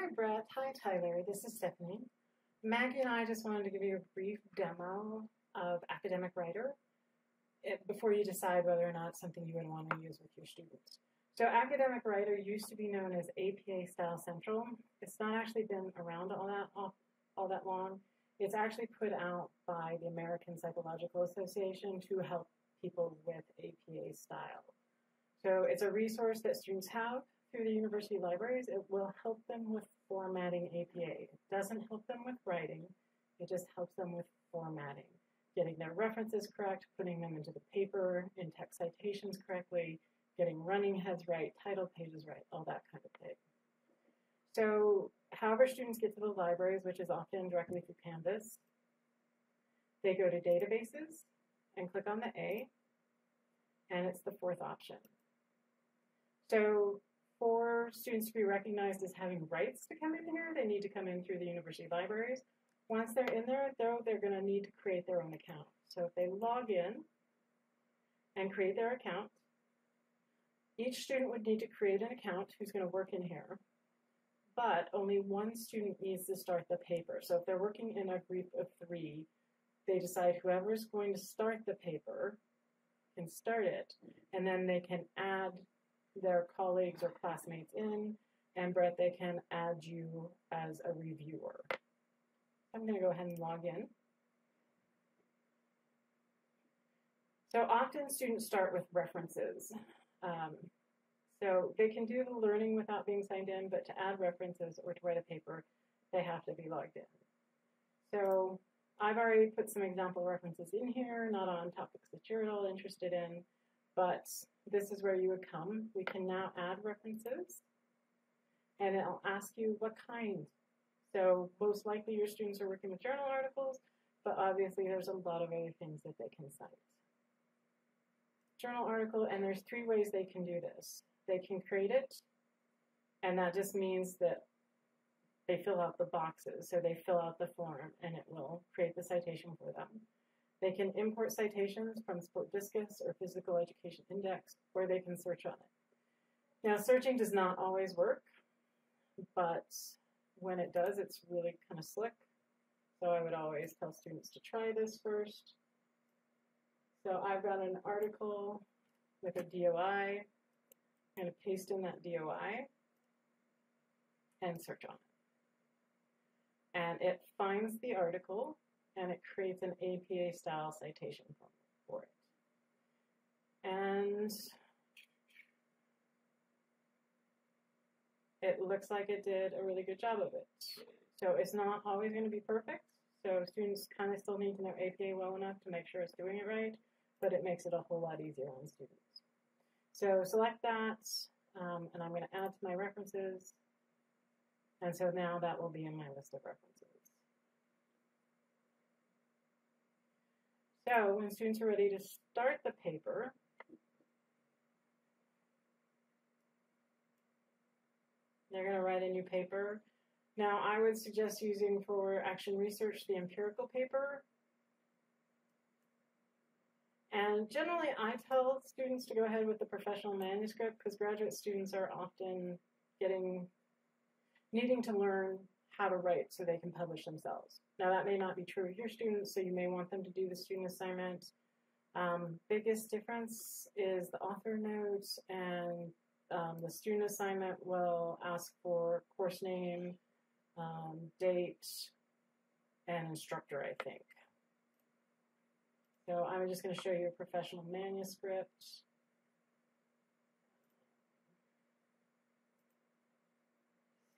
Hi, Brett. Hi, Tyler. This is Stephanie. Maggie and I just wanted to give you a brief demo of Academic Writer before you decide whether or not it's something you would want to use with your students. So Academic Writer used to be known as APA Style Central. It's not actually been around all that long. It's actually put out by the American Psychological Association to help people with APA style. So it's a resource that students have through the university libraries. It will help them with formatting APA. It doesn't help them with writing. It just helps them with formatting, getting their references correct, putting them into the paper, in text citations correctly, getting running heads right, title pages right, all that kind of thing. So however students get to the libraries, which is often directly through Canvas, they go to Databases and click on the A, and it's the fourth option. So for students to be recognized as having rights to come in here, they need to come in through the university libraries. Once they're in there, though, they're going to need to create their own account. So if they log in and create their account, each student would need to create an account who's going to work in here, but only one student needs to start the paper. So if they're working in a group of 3, they decide whoever's going to start the paper can start it, and then they can add their colleagues or classmates in, and Brett, they can add you as a reviewer. I'm going to go ahead and log in. So often students start with references. So they can do the learning without being signed in, but to add references or to write a paper, they have to be logged in. So I've already put some example references in here, not on topics that you're at all interested in, but this is where you would come. We can now add references, and it'll ask you what kind. So most likely your students are working with journal articles, but obviously there's a lot of other things that they can cite. Journal article, and there's 3 ways they can do this. They can create it, and that just means that they fill out the boxes. So they fill out the form, and it will create the citation for them. They can import citations from Sport Discus or Physical Education Index, or they can search on it. Now, searching does not always work, but when it does, it's really kind of slick. So I would always tell students to try this first. So I've got an article with a DOI. I'm going to paste in that DOI and search on it. And it finds the article, and it creates an APA-style citation for it. And it looks like it did a really good job of it. So it's not always going to be perfect. So students kind of still need to know APA well enough to make sure it's doing it right, but it makes it a whole lot easier on students. So select that, and I'm going to add to my references. And so now that will be in my list of references. So when students are ready to start the paper, they're going to write a new paper. Now I would suggest using for action research the empirical paper. And generally I tell students to go ahead with the professional manuscript because graduate students are often needing to learn how to write so they can publish themselves. Now that may not be true of your students, so you may want them to do the student assignment. Biggest difference is the author notes, and the student assignment will ask for course name, date, and instructor, I think. So I'm just going to show you a professional manuscript.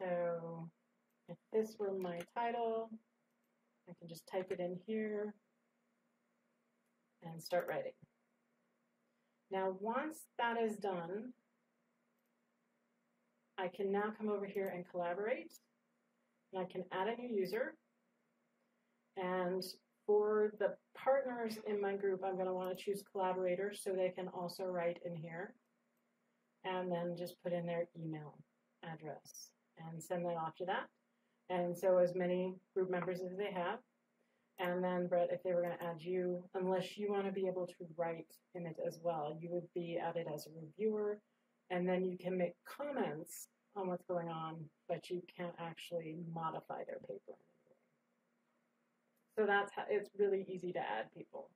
So if this were my title, I can just type it in here and start writing. Now, once that is done, I can now come over here and collaborate, and I can add a new user. And for the partners in my group, I'm going to want to choose collaborators so they can also write in here, and then just put in their email address and send that off to that. And so as many group members as they have. And then, Brett, if they were going to add you, unless you want to be able to write in it as well, you would be added as a reviewer, and then you can make comments on what's going on, but you can't actually modify their paper in any way. So that's how it's really easy to add people.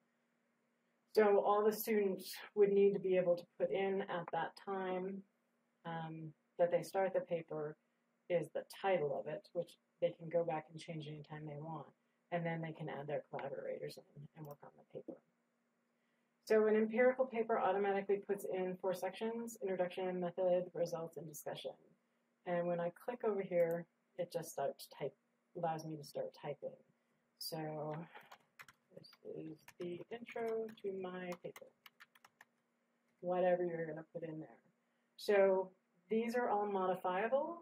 So all the students would need to be able to put in at that time that they start the paper is the title of it, which they can go back and change anytime they want. And then they can add their collaborators in and work on the paper. So an empirical paper automatically puts in 4 sections: introduction, method, results, and discussion. And when I click over here, it just allows me to start typing. So this is the intro to my paper, whatever you're going to put in there. So these are all modifiable.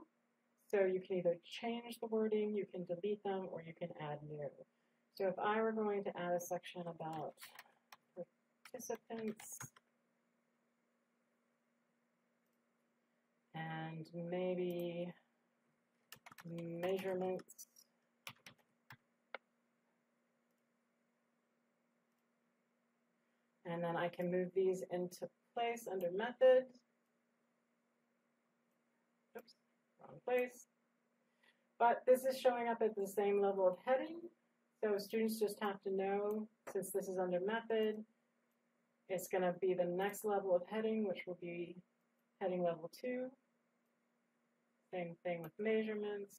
So you can either change the wording, you can delete them, or you can add new. So if I were going to add a section about participants and maybe measurements, and then I can move these into place under method. Oops, wrong place. But this is showing up at the same level of heading. So students just have to know, since this is under method, it's going to be the next level of heading, which will be heading level 2. Same thing with measurements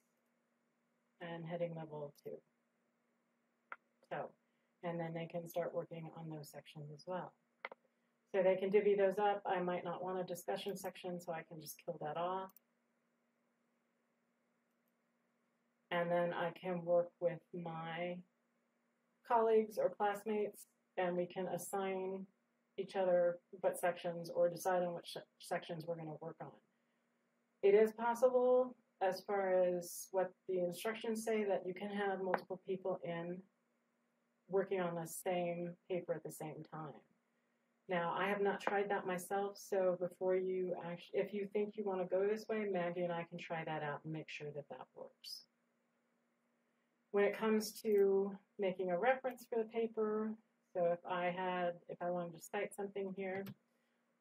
and heading level 2. So, and then they can start working on those sections as well. So they can divvy those up. I might not want a discussion section, so I can just kill that off. And then I can work with my colleagues or classmates, and we can assign each other what sections or decide on which sections we're going to work on. It is possible, as far as what the instructions say, that you can have multiple people in working on the same paper at the same time. Now, I have not tried that myself, so before you actually, if you think you want to go this way, Maggie and I can try that out and make sure that that works. When it comes to making a reference for the paper, so if I wanted to cite something here,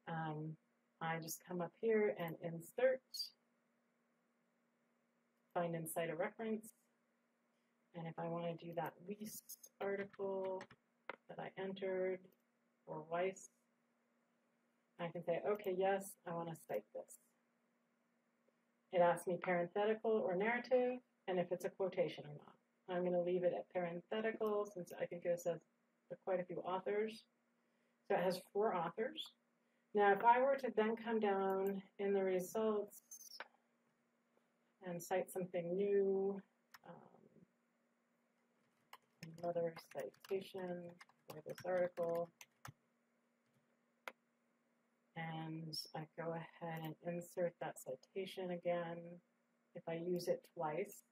I just come up here and insert, find and cite a reference. And if I want to do that Weiss article that I entered, or Weiss, I can say, okay, yes, I want to cite this. It asks me parenthetical or narrative, and if it's a quotation or not. I'm going to leave it at parenthetical, since I think it says quite a few authors. So it has 4 authors. Now, if I were to then come down in the results and cite something new, another citation for this article, and I go ahead and insert that citation again. If I use it twice,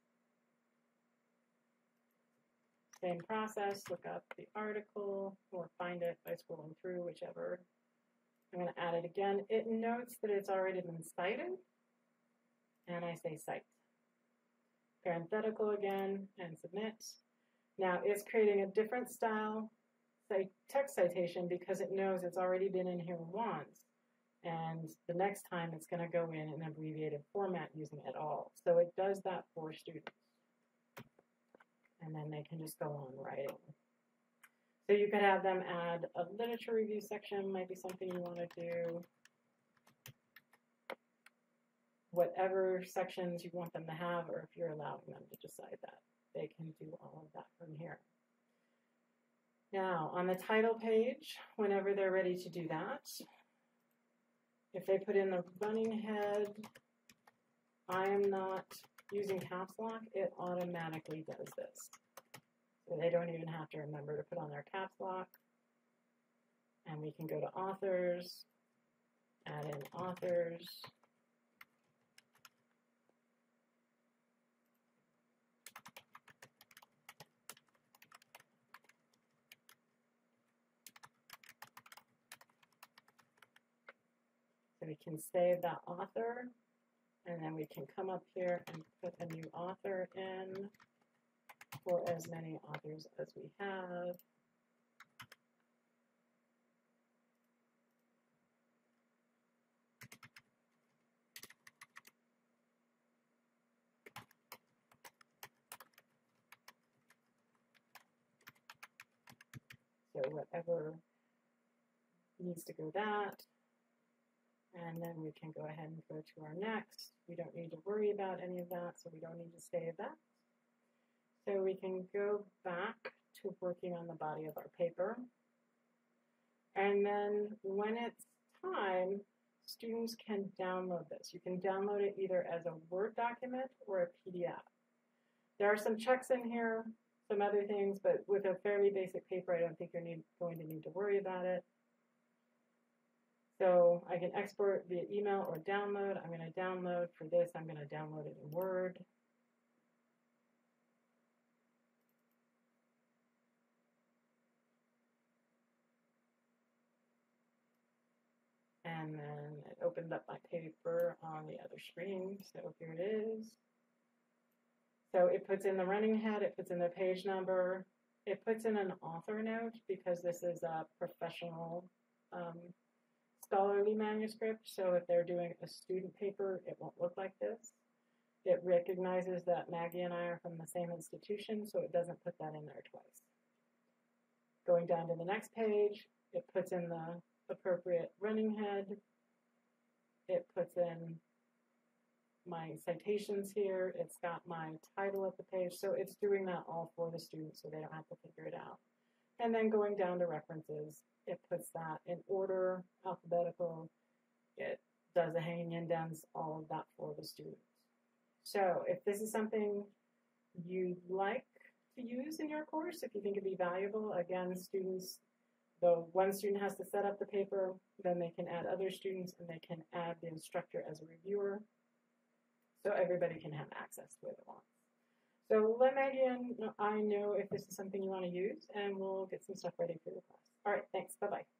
same process, look up the article or find it by scrolling through, whichever. I'm going to add it again. It notes that it's already been cited, and I say cite. Parenthetical again, and submit. Now it's creating a different style text citation because it knows it's already been in here once, and the next time it's going to go in an abbreviated format using et al. So it does that for students. And then they can just go on writing. So you could have them add a literature review section, might be something you want to do. Whatever sections you want them to have, or if you're allowing them to decide that, they can do all of that from here. Now, on the title page, whenever they're ready to do that, if they put in the running head, I am not using caps lock, it automatically does this. So they don't even have to remember to put on their caps lock. And we can go to authors, add in authors. So we can save that author. And then we can come up here and put a new author in for as many authors as we have. whatever needs to go that. And then we can go ahead and go to our next. We don't need to worry about any of that, so we don't need to save that. So we can go back to working on the body of our paper. And then when it's time, students can download this. You can download it either as a Word document or a PDF. There are some checks in here, some other things, but with a fairly basic paper, I don't think you're going to need to worry about it. So I can export via email or download. I'm going to download. For this, I'm going to download it in Word. And then it opened up my paper on the other screen. So here it is. So it puts in the running head, it puts in the page number, it puts in an author note because this is a professional scholarly manuscript. So if they're doing a student paper, it won't look like this. It recognizes that Maggie and I are from the same institution, so it doesn't put that in there twice. Going down to the next page, it puts in the appropriate running head. It puts in my citations here. It's got my title at the page. So it's doing that all for the students so they don't have to figure it out. And then going down to references, it puts that in order, alphabetical. It does the hanging indents, all of that for the students. So if this is something you'd like to use in your course, if you think it'd be valuable, again, students, though one student has to set up the paper, then they can add other students and they can add the instructor as a reviewer. So everybody can have access to it at once. So let Maggie and I know if this is something you want to use, and we'll get some stuff ready for your class. All right, thanks. Bye-bye.